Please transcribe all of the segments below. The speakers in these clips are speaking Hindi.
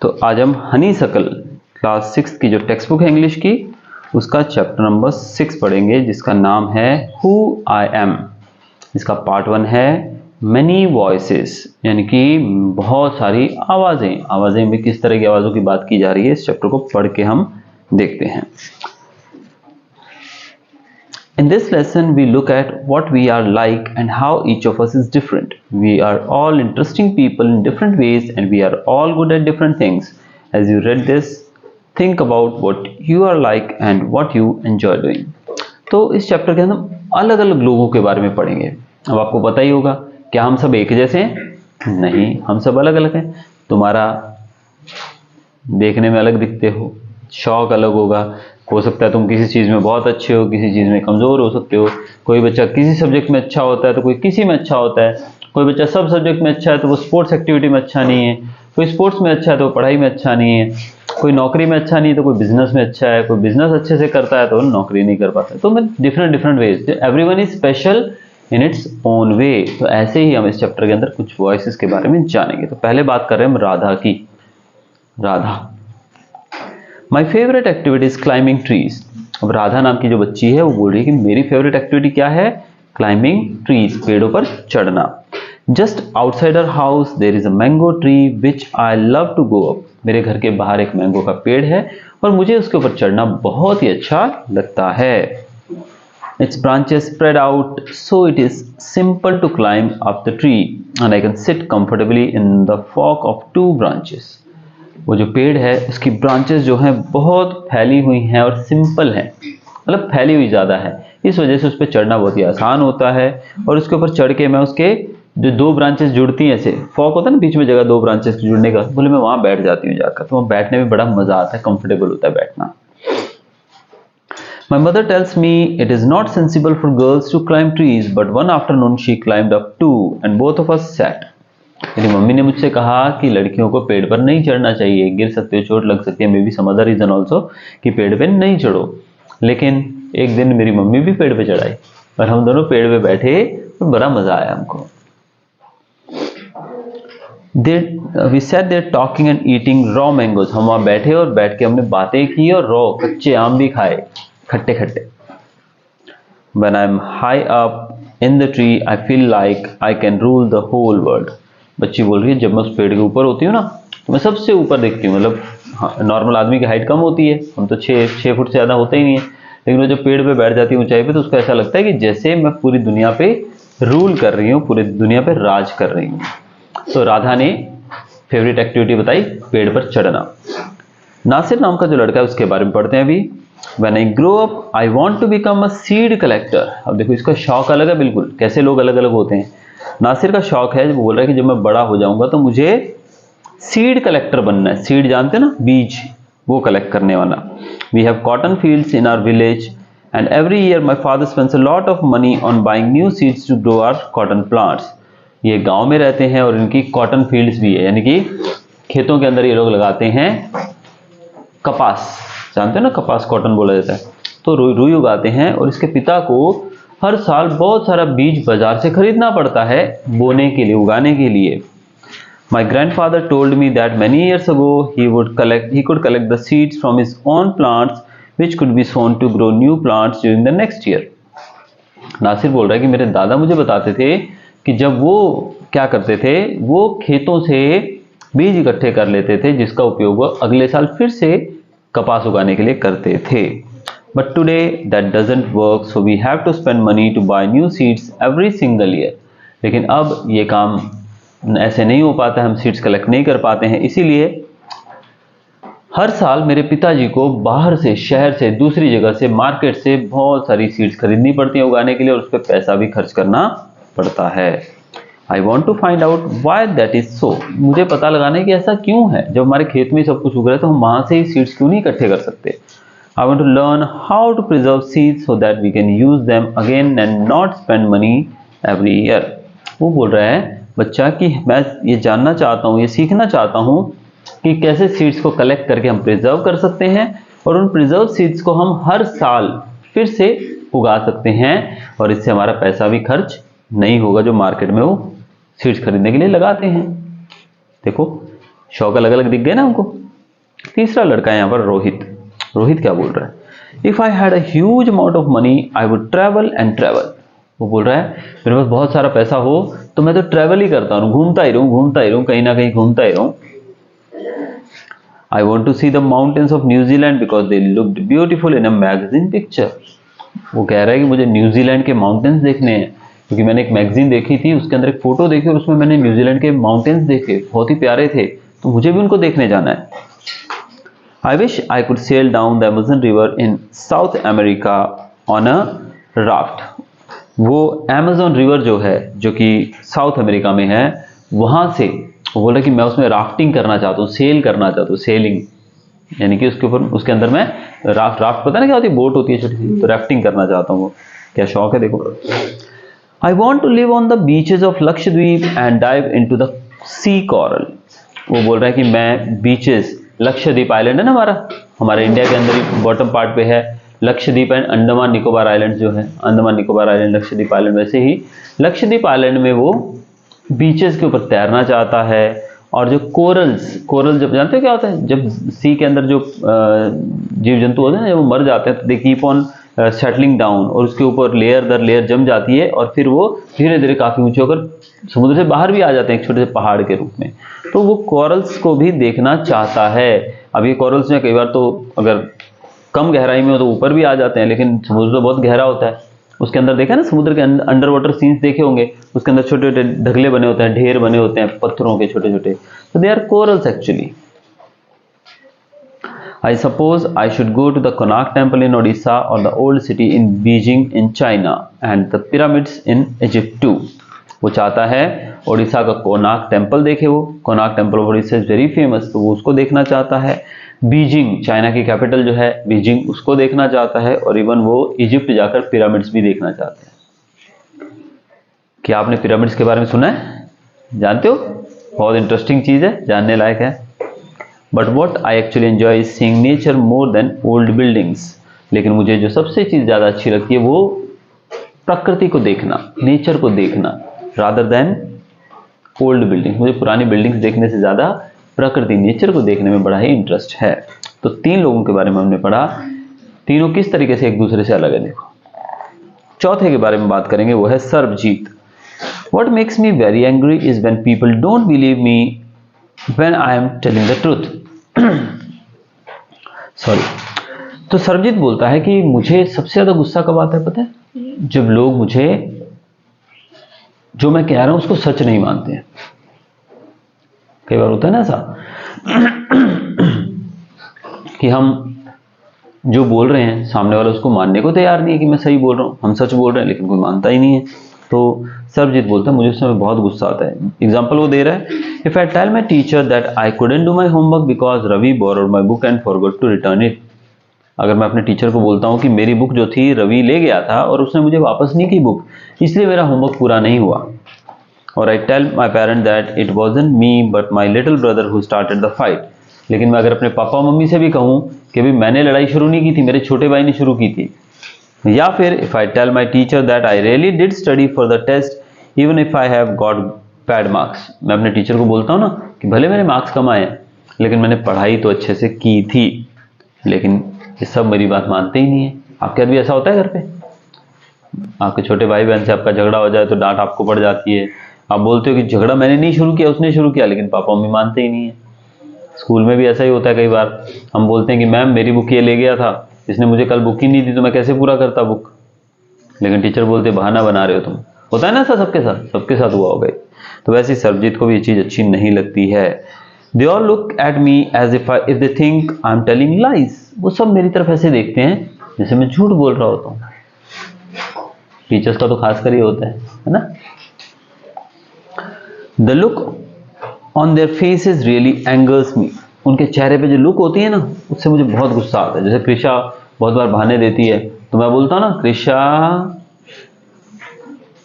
तो आज हम हनीसकल क्लास 6 की जो टेक्स्ट बुक है इंग्लिश की, उसका चैप्टर नंबर 6 पढ़ेंगे, जिसका नाम है हु आई एम। इसका पार्ट 1 है मैनी वॉइसेस, यानी कि बहुत सारी आवाज़ें में किस तरह की आवाज़ों की बात की जा रही है। इस चैप्टर को पढ़ के हम देखते हैं। In this lesson, we look at what we are like and how each of us is different. We are all interesting people in different ways and we are all good at different things. As you read this, think about what you are like and what you enjoy doing. तो इस चैप्टर के अंदर हम अलग अलग लोगों के बारे में पढ़ेंगे। अब आपको पता ही होगा, क्या हम सब एक जैसे हैं? नहीं, हम सब अलग अलग हैं। तुम्हारा देखने में अलग दिखते हो, शौक अलग होगा, हो सकता है तुम किसी चीज़ में बहुत अच्छे हो, किसी चीज़ में कमज़ोर हो सकते हो। कोई बच्चा किसी सब्जेक्ट में अच्छा होता है तो कोई किसी में अच्छा होता है। कोई बच्चा सब सब्जेक्ट में अच्छा है तो वो स्पोर्ट्स एक्टिविटी में अच्छा नहीं है। कोई स्पोर्ट्स में अच्छा है तो पढ़ाई में अच्छा नहीं है। कोई नौकरी में अच्छा नहीं है तो कोई बिजनेस में अच्छा है। कोई बिजनेस अच्छे से करता है तो नौकरी नहीं कर पाता। तो मैं different ways, everyone is special in its own way. तो ऐसे ही हम इस चैप्टर के अंदर कुछ वॉइसेस के बारे में जानेंगे। तो पहले बात कर रहे हैं हम राधा की। Radha, my favourite activity is climbing trees. अब राधा नाम की जो बच्ची है वो बोल रही है कि मेरी फेवरेट एक्टिविटी क्या है? क्लाइंबिंग ट्रीज, पेड़ों पर चढ़ना। Just outside our house there is a mango tree which I love to go up. मेरे घर के बाहर एक मैंगो का पेड़ है और मुझे उसके ऊपर चढ़ना बहुत ही अच्छा लगता है। Its branches spread out so it is simple to climb up the tree and I can sit comfortably in the fork of two branches. वो जो पेड़ है उसकी ब्रांचेस जो हैं बहुत फैली हुई हैं और सिंपल हैं, मतलब फैली हुई ज़्यादा है। इस वजह से उस पर चढ़ना बहुत ही आसान होता है। और उसके ऊपर चढ़ के मैं उसके जो दो ब्रांचेस जुड़ती हैं, ऐसे फॉक होता है ना बीच में जगह दो ब्रांचेस जुड़ने का, बोले मैं वहाँ बैठ जाती हूँ जाकर। तो वहाँ बैठने में बड़ा मज़ा आता है, कंफर्टेबल होता है बैठना। My mother tells me it is not sensible for girls to climb trees, but one afternoon she climbed up too and both of us sat. मेरी मम्मी ने मुझसे कहा कि लड़कियों को पेड़ पर नहीं चढ़ना चाहिए, गिर सकते हो, चोट लग सकती है। May be some other reason also कि पेड़ पे नहीं चढ़ो। लेकिन एक दिन मेरी मम्मी भी पेड़ पे चढ़ाई और हम दोनों पेड़ पे बैठे और बड़ा मजा आया हमको। We sat there talking and eating raw mangoes. हम वहाँ बैठे और बैठ के हमने बातें की और रॉ कच्चे आम भी खाए, खट्टे खट्टे। When I'm high up in the tree, I feel like I can rule the whole world. बच्ची बोल रही है जब मैं उस पेड़ के ऊपर होती हूँ ना तो मैं सबसे ऊपर दिखती हूँ। मतलब हाँ, नॉर्मल आदमी की हाइट कम होती है, हम तो 6 फुट से ज़्यादा होते ही नहीं है। लेकिन वो जब पेड़ पे बैठ जाती है ऊंचाई पे तो उसको ऐसा लगता है कि जैसे मैं पूरी दुनिया पे रूल कर रही हूँ, पूरी दुनिया पे राज कर रही हूँ। तो राधा ने फेवरेट एक्टिविटी बताई पेड़ पर चढ़ना। नासिर नाम का जो लड़का है उसके बारे में पढ़ते हैं अभी। When I grow up, I want to become a seed collector. अब देखो इसका शौक अलग है बिल्कुल, कैसे लोग अलग अलग होते हैं। नासिर का शौक है, वो बोल रहा है कि जब मैं बड़ा हो जाऊंगा तो मुझे सीड कलेक्टर बनना है। सीड जानते हैं ना, बीज, वो कलेक्ट करने वाला। We have cotton fields in our village and every year my father spends a lot of money on buying new seeds to grow our cotton plants. ये गांव में रहते हैं और इनकी कॉटन फील्ड्स भी है, यानी कि खेतों के अंदर ये लोग लगाते हैं कपास। जानते हैं ना, कपास कॉटन बोला जाता है। तो रुई उगाते हैं और इसके पिता को हर साल बहुत सारा बीज बाजार से खरीदना पड़ता है बोने के लिए, उगाने के लिए। My grandfather told me that many years ago he could collect the seeds from his own plants which could be sown to grow new plants during the next year. Nasir बोल रहा है कि मेरे दादा मुझे बताते थे कि जब वो क्या करते थे, वो खेतों से बीज इकट्ठे कर लेते थे जिसका उपयोग वो अगले साल फिर से कपास उगाने के लिए करते थे। But today that doesn't work, so we have to spend money to buy new seeds every single year. लेकिन अब ये काम ऐसे नहीं हो पाता है, हम सीड्स कलेक्ट नहीं कर पाते हैं। इसीलिए हर साल मेरे पिताजी को बाहर से, शहर से, दूसरी जगह से, मार्केट से बहुत सारी सीड्स खरीदनी पड़ती हैं उगाने के लिए और उस पर पैसा भी खर्च करना पड़ता है। I want to find out why that is so. मुझे पता लगाना है कि ऐसा क्यों है। जब हमारे खेत में सब कुछ उग रहा है तो हम वहां से ही सीड्स क्यों नहीं इकट्ठे कर सकते। I want to learn how to preserve seeds so that we can use them again and not spend money every year. वो बोल रहा है बच्चा कि मैं ये जानना चाहता हूँ, ये सीखना चाहता हूँ कि कैसे सीड्स को कलेक्ट करके हम प्रिजर्व कर सकते हैं और उन प्रिजर्व सीड्स को हम हर साल फिर से उगा सकते हैं और इससे हमारा पैसा भी खर्च नहीं होगा जो मार्केट में वो सीड्स खरीदने के लिए लगाते हैं। देखो शौक अलग अलग दिख गए ना हमको। तीसरा लड़का है यहाँ पर रोहित। रोहित क्या बोल रहा है? If I had a huge amount of money I would travel and travel. वो बोल रहा है मेरे पास बहुत सारा पैसा हो तो मैं तो ट्रैवल ही करता रहूं, घूमता ही रहूं, कहीं ना कहीं घूमता ही रहूं। I want to see the mountains of New Zealand because they looked beautiful in a magazine picture. वो कह रहा है कि मुझे न्यूजीलैंड के माउंटेन्स देखने हैं क्योंकि मैंने एक मैगजीन देखी थी, उसके अंदर एक फोटो देखी और उसमें मैंने न्यूजीलैंड के माउंटेन्स देखे, बहुत ही प्यारे थे, तो मुझे भी उनको देखने जाना है। I wish I could sail down the Amazon River in South America on a raft. वो Amazon रिवर जो है, जो कि साउथ अमेरिका में है, वहां से वो बोल रहा है कि मैं उसमें राफ्टिंग करना चाहता हूँ, सेल करना चाहता हूँ, सेलिंग यानी कि उसके ऊपर, उसके अंदर मैं राफ्ट पता ना क्या होती है, बोट होती है छोटी सी, तो राफ्टिंग करना चाहता हूँ। क्या शौक है देखो। I want to live on the beaches of Lakshadweep and dive into the sea coral. वो बोल रहा है कि मैं बीचेस, लक्षद्वीप आइलैंड है ना हमारे इंडिया के अंदर ही बॉटम पार्ट पे है लक्षद्वीप एंड अंडमान निकोबार आइलैंड जो है, अंडमान निकोबार आइलैंड, लक्षद्वीप आइलैंड, वैसे ही लक्षद्वीप आइलैंड में वो बीचेस के ऊपर तैरना चाहता है। और जो कोरल जब जानते हो क्या होता है, जब सी के अंदर जो जीव जंतु होते हैं ना, जब वो मर जाते हैं तो they keep on settling down, और उसके ऊपर लेयर दर लेयर जम जाती है और फिर वो धीरे धीरे काफी ऊंचे होकर समुद्र से बाहर भी आ जाते हैं एक छोटे से पहाड़ के रूप में। तो वो कोरल्स को भी देखना चाहता है। अब ये कोरल्स में कई बार तो अगर कम गहराई में हो तो ऊपर भी आ जाते हैं, लेकिन समुद्र तो बहुत गहरा होता है, उसके अंदर देखा ना समुद्र के अंडर वाटर सीन्स देखे होंगे, उसके अंदर छोटे छोटे ढगले बने होते हैं, ढेर बने होते हैं पत्थरों के छोटे छोटे, तो they are corals actually. I suppose I should go to the Konark Temple in Odisha or the old city in Beijing in China and the pyramids in Egypt too. वो चाहता है ओडिशा का कोनार्क टेम्पल देखे, वो Konark temple of Odisha is very famous, तो वो उसको देखना चाहता है। बीजिंग, चाइना की कैपिटल जो है बीजिंग, उसको देखना चाहता है, और इवन वो इजिप्ट जाकर पिरामिड्स भी देखना चाहते हैं। क्या आपने पिरामिड्स के बारे में सुना है? जानते हो? बहुत इंटरेस्टिंग चीज है, जानने लायक है। But what I actually enjoy is seeing nature more than old buildings. लेकिन मुझे जो सबसे चीज ज्यादा अच्छी लगती है वो प्रकृति को देखना, नेचर को देखना, रादर देन ओल्ड बिल्डिंग। मुझे पुरानी बिल्डिंग्स देखने से ज्यादा प्रकृति, नेचर को देखने में बड़ा ही इंटरेस्ट है। तो तीन लोगों के बारे में हमने पढ़ा, तीनों किस तरीके से एक दूसरे से अलग है देखो। चौथे के बारे में बात करेंगे, वो है Sarvjeet. What makes me very angry is when people don't believe me when I am telling the truth. Sorry. तो सर्वजीत बोलता है कि मुझे सबसे ज्यादा गुस्सा कब आता है पता है? जब लोग मुझे, जो मैं कह रहा हूं उसको सच नहीं मानते हैं। कई बार होता है ना ऐसा कि हम जो बोल रहे हैं सामने वाला उसको मानने को तैयार नहीं है कि मैं सही बोल रहा हूं, हम सच बोल रहे हैं, लेकिन कोई मानता ही नहीं है। तो सर्वजीत बोलता है मुझे उस समय बहुत गुस्सा आता है। एग्जाम्पल वो दे रहा है, if I tell my teacher that I couldn't do my homework because Ravi borrowed my book and forgot to return it. अगर मैं अपने टीचर को बोलता हूँ कि मेरी बुक जो थी रवि ले गया था और उसने मुझे वापस नहीं की बुक, इसलिए मेरा होमवर्क पूरा नहीं हुआ। और I tell my parent that it wasn't me but my little brother who started the fight. लेकिन मैं अगर अपने पापा मम्मी से भी कहूँ कि भी मैंने लड़ाई शुरू नहीं की थी, मेरे छोटे भाई ने शुरू की थी। या फिर if I tell my teacher that I really did study for the test even if I have got bad marks. मैं अपने टीचर को बोलता हूँ ना कि भले मेरे मार्क्स कम आए लेकिन मैंने पढ़ाई तो अच्छे से की थी, लेकिन ये सब मेरी बात मानते ही नहीं है। आपके साथ भी ऐसा होता है? घर पे आपके छोटे भाई बहन से आपका झगड़ा हो जाए तो डांट आपको पड़ जाती है, आप बोलते हो कि झगड़ा मैंने नहीं शुरू किया, उसने शुरू किया, लेकिन पापा मम्मी मानते ही नहीं है। स्कूल में भी ऐसा ही होता है, कई बार हम बोलते हैं कि मैम मेरी बुक ये ले गया था, इसने मुझे कल बुक ही नहीं दी तो मैं कैसे पूरा करता बुक, लेकिन टीचर बोलते बहाना बना रहे हो तुम। होता है ना ऐसा सबके साथ हुआ होगा। तो वैसे सर्वजीत को भी ये चीज अच्छी नहीं लगती है। They all look at me as if they think I am telling lies. वो सब मेरी तरफ ऐसे देखते हैं जैसे मैं झूठ बोल रहा होता हूँ। टीचर्स का तो खासकर ही होता है ना। The look on their faces really angers me. उनके चेहरे पे जो लुक होती है ना, उससे मुझे बहुत गुस्सा आता है। जैसे कृषा बहुत बार बहाने देती है तो मैं बोलता हूँ ना, कृषा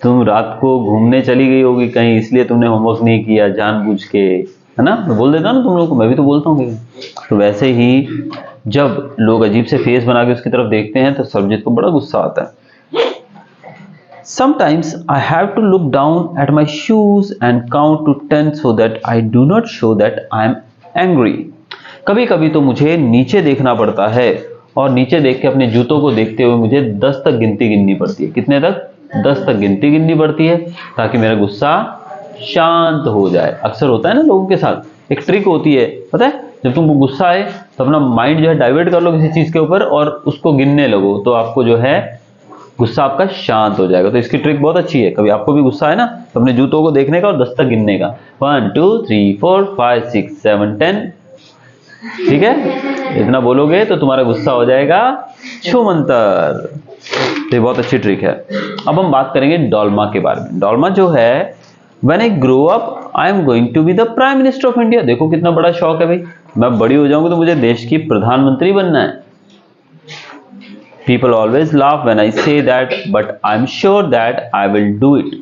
तुम रात को घूमने चली गई होगी कहीं, इसलिए तुमने होमवर्क नहीं किया जानबूझ के, है ना। मैं बोल देता हूँ ना तुम लोगों को, मैं भी तो बोलता हूँ। तो वैसे ही जब लोग अजीब से फेस बना के उसकी तरफ देखते हैं तो सर्वजीत को बड़ा गुस्सा आता है। Sometimes I have to look down at my shoes and count to 10 so that I do not show that I am angry. कभी कभी तो मुझे नीचे देखना पड़ता है और नीचे देख के अपने जूतों को देखते हुए मुझे 10 तक गिनती गिननी पड़ती है। कितने तक? 10 तक गिनती गिननी पड़ती है ताकि मेरा गुस्सा शांत हो जाए। अक्सर होता है ना लोगों के साथ, एक ट्रिक होती है, पता है, जब तुमको गुस्सा आए तो अपना माइंड जो है डाइवर्ट कर लो किसी चीज के ऊपर और उसको गिनने लगो, तो आपको जो है गुस्सा आपका शांत हो जाएगा। तो इसकी ट्रिक बहुत अच्छी है। कभी आपको भी गुस्सा है ना, तो अपने जूतों को देखने का और 10 तक गिनने का, 1 2 3 4 5 6 7 10। ठीक है, इतना बोलोगे तो तुम्हारा गुस्सा हो जाएगा छूमंतर। तो ये बहुत अच्छी ट्रिक है। अब हम बात करेंगे डोलमा के बारे में। डोलमा जो है, When I grow up, I am going to be the Prime Minister of India। देखो कितना बड़ा शौक है भाई, मैं बड़ी हो जाऊंगी तो मुझे देश की प्रधानमंत्री बनना है। People always laugh when I say that, but I'm sure that I will do it।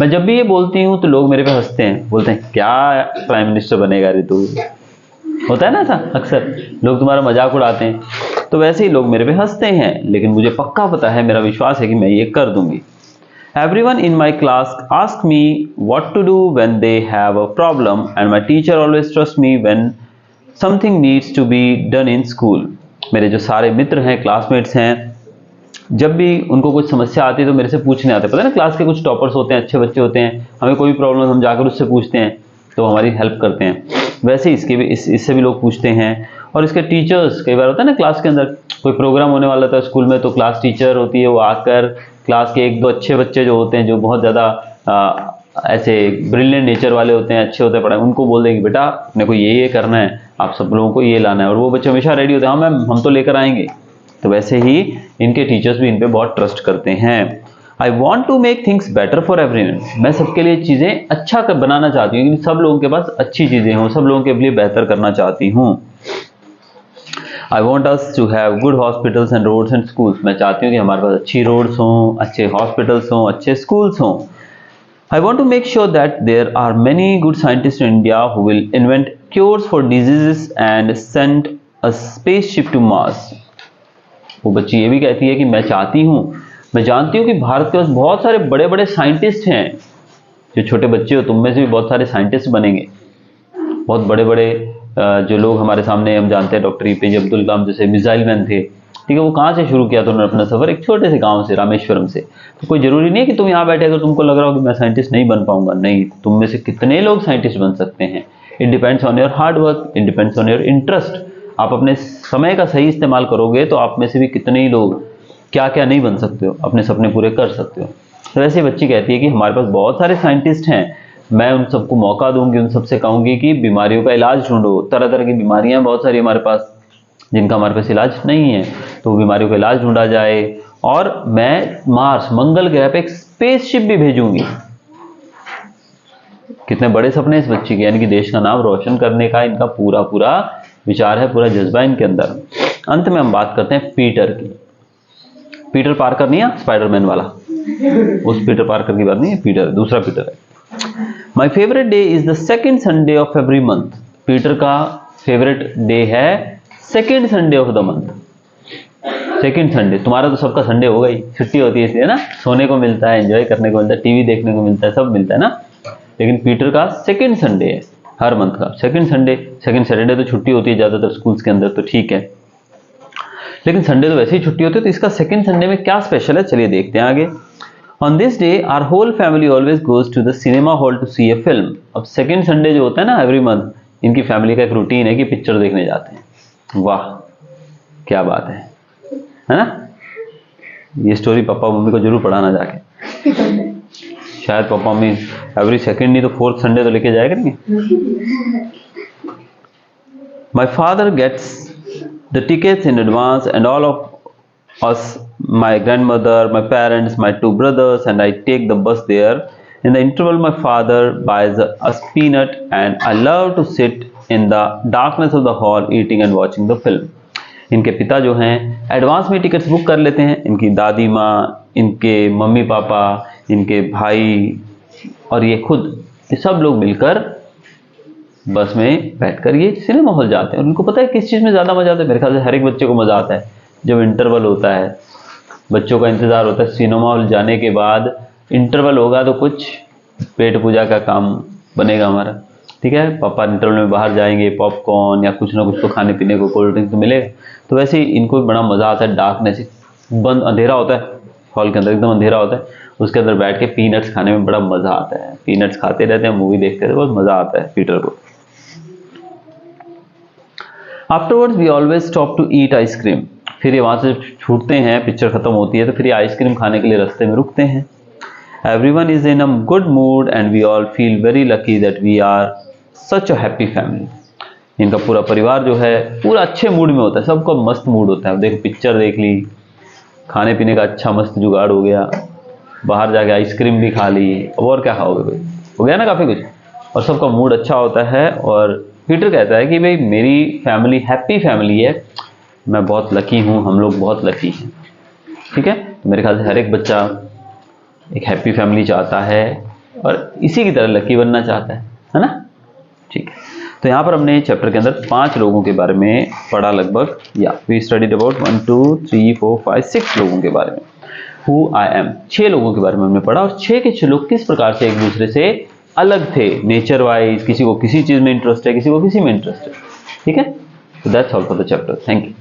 मैं जब भी ये बोलती हूँ तो लोग मेरे पे हंसते हैं, बोलते हैं क्या प्राइम मिनिस्टर बनेगा रे तू। होता है ना ऐसा, अक्सर लोग तुम्हारा मजाक उड़ाते हैं, तो वैसे ही लोग मेरे पे हंसते हैं, लेकिन मुझे पक्का पता है, मेरा विश्वास है कि मैं ये कर दूंगी। Everyone in my class asks me what to do when they have a problem, and my teacher always trusts me when something needs to be done in school। मेरे जो सारे मित्र हैं, क्लासमेट्स हैं, जब भी उनको कुछ समस्या आती है तो मेरे से पूछने आते हैं। पता है ना, क्लास के कुछ टॉपर्स होते हैं, अच्छे बच्चे होते हैं, हमें कोई प्रॉब्लम हम जाकर उससे पूछते हैं तो हमारी हेल्प करते हैं। वैसे ही इससे भी लोग पूछते हैं। और इसके टीचर्स, कई बार होता है ना क्लास के अंदर कोई प्रोग्राम होने वाला था स्कूल में, तो क्लास टीचर होती है, वो आकर क्लास के 1-2 अच्छे बच्चे जो होते हैं, जो बहुत ज़्यादा ऐसे ब्रिलियंट नेचर वाले होते हैं, अच्छे होते हैं पढ़ाई, उनको बोल देंगे बेटा अपने को ये करना है, आप सब लोगों को ये लाना है, और वो बच्चे हमेशा रेडी होते हैं, हाँ मैम हम तो लेकर आएंगे। तो वैसे ही इनके टीचर्स भी इन पे बहुत ट्रस्ट करते हैं। I want to make things better for everyone. मैं सबके लिए चीज़ें अच्छा बनाना चाहती हूँ, क्योंकि सब लोगों के पास अच्छी चीज़ें हों, सब लोगों के लिए बेहतर करना चाहती हूँ। I want us to have good hospitals and roads and schools. मैं चाहती हूँ कि हमारे पास अच्छी रोड्स हों, अच्छे हॉस्पिटल्स हों, अच्छे स्कूल्स हों। I want to make sure that there are many good scientists in India who will invent cures for diseases and send a spaceship to Mars। वो बच्ची ये भी कहती है कि मैं चाहती हूँ, मैं जानती हूँ कि भारत के पास बहुत सारे बड़े बड़े साइंटिस्ट हैं। जो छोटे बच्चे हो, तुम में से भी बहुत सारे साइंटिस्ट बनेंगे, बहुत बड़े बड़े जो लोग हमारे सामने हम जानते हैं, डॉक्टर APJ अब्दुल कलाम जैसे मिसाइल मैन थे। ठीक है, वो कहाँ से शुरू किया था उन्होंने अपना सफर? एक छोटे से गांव से, रामेश्वरम से। तो कोई जरूरी नहीं है कि तुम यहाँ बैठे अगर तुमको लग रहा हो कि मैं साइंटिस्ट नहीं बन पाऊंगा, नहीं, तुम में से कितने लोग साइंटिस्ट बन सकते हैं। It depends on your hard work, it depends on your interest. आप अपने समय का सही इस्तेमाल करोगे तो आप में से भी कितने ही लोग क्या क्या नहीं बन सकते हो, अपने सपने पूरे कर सकते हो। तो वैसे बच्ची कहती है कि हमारे पास बहुत सारे साइंटिस्ट हैं, मैं उन सबको मौका दूंगी, उन सबसे कहूंगी कि बीमारियों का इलाज ढूंढो। तरह तरह की बीमारियां बहुत सारी हमारे पास, जिनका हमारे पास इलाज नहीं है, तो वो बीमारियों का इलाज ढूंढा जाए। और मैं मार्स, मंगल ग्रह पे एक स्पेसशिप भी भेजूंगी। कितने बड़े सपने इस बच्ची के, यानी कि देश का नाम रोशन करने का इनका पूरा पूरा विचार है, पूरा जज्बा इनके अंदर। अंत में हम बात करते हैं पीटर की। पीटर पार्कर नहीं है स्पाइडरमैन वाला, उस पीटर पार्कर की बात नहीं है, पीटर दूसरा पीटर है। My favourite day is the second Sunday off every month. Peter का फेवरेट डे है second Sunday off the month. Second Sunday, तुम्हारा तो सबका संडे होगा ही, छुट्टी होती है इसलिए ना, सोने को मिलता है, एंजॉय करने को मिलता है, टीवी देखने को मिलता है, सब मिलता है ना। लेकिन पीटर का सेकेंड संडे है हर मंथ का, सेकेंड संडे। सेकेंड सैटरडे तो छुट्टी होती है ज्यादातर स्कूल्स के अंदर, तो ठीक है, लेकिन संडे तो वैसे ही छुट्टी होती है। तो इसका सेकेंड संडे में क्या स्पेशल है, चलिए देखते हैं आगे। On this day our whole family always goes to the cinema hall to see a film. अब सेकेंड संडे जो होता है ना एवरी मंथ, इनकी फैमिली का एक रूटीन है कि पिक्चर देखने जाते हैं। वाह क्या बात है ना। ये स्टोरी पापा मम्मी को जरूर पढ़ाना जाके, शायद पापा मम्मी एवरी सेकेंड नहीं तो फोर्थ संडे तो लेके जाया करेंगे। My father gets the tickets in advance and all of us, my grandmother, my parents, my 2 brothers, and I take the bus there. In the interval my father buys us peanut and I love to sit in the darkness of the hall eating and watching the film। इनके पिता जो हैं एडवांस में टिकट्स बुक कर लेते हैं, इनकी दादी माँ, इनके मम्मी पापा, इनके भाई और ये खुद, ये सब लोग मिलकर बस में बैठकर ये सिनेमा हॉल जाते हैं। और इनको पता है किस चीज़ में ज़्यादा मजा आता है, मेरे ख्याल से हर एक बच्चे को मजा आता है जब इंटरवल होता है, बच्चों का इंतजार होता है सिनेमा हॉल जाने के बाद। इंटरवल होगा तो कुछ पेट पूजा का काम बनेगा हमारा। ठीक है, पापा इंटरवल में बाहर जाएंगे, पॉपकॉर्न या कुछ ना कुछ तो खाने पीने को, कोल्ड ड्रिंक तो मिलेगा। तो वैसे ही इनको भी बड़ा मज़ा आता है डार्कनेस, बंद अंधेरा होता है हॉल के अंदर, एकदम अंधेरा होता है, उसके अंदर बैठ के पीनट्स खाने में बड़ा मज़ा आता है। पीनट्स खाते रहते हैं, मूवी देखते रहते हैं, बहुत मज़ा आता है पीटर को। Afterwards we always stop to eat ice cream. फिर ये वहाँ से छूटते हैं, पिक्चर खत्म होती है तो फिर ये आइसक्रीम खाने के लिए रास्ते में रुकते हैं। Everyone is in a good mood and we all feel very lucky that we are such a happy family. इनका पूरा परिवार जो है पूरा अच्छे मूड में होता है, सबका मस्त मूड होता है। देखो पिक्चर देख ली, खाने पीने का अच्छा मस्त जुगाड़ हो गया, बाहर जाके आइसक्रीम भी खा ली, और क्या खाओगे भाई, हो गया ना काफ़ी कुछ, और सबका मूड अच्छा होता है। और पीटर कहता है कि भाई मेरी फैमिली हैप्पी फैमिली है, मैं बहुत लकी हूँ, हम लोग बहुत लकी हैं। ठीक है, तो मेरे ख्याल से हर एक बच्चा एक हैप्पी फैमिली चाहता है और इसी की तरह लकी बनना चाहता है ना। ठीक है, तो यहाँ पर हमने चैप्टर के अंदर 5 लोगों के बारे में पढ़ा लगभग, या वी स्टडीड अबाउट 1 2 3 4 5 6 लोगों के बारे में। हु आई एम, 6 लोगों के बारे में हमने पढ़ा, और 6 के 6 लोग किस प्रकार से एक दूसरे से अलग थे नेचर वाइज, किसी को किसी चीज़ में इंटरेस्ट है, किसी को किसी में इंटरेस्ट है। ठीक है, तो that's all for the chapter. Thank you.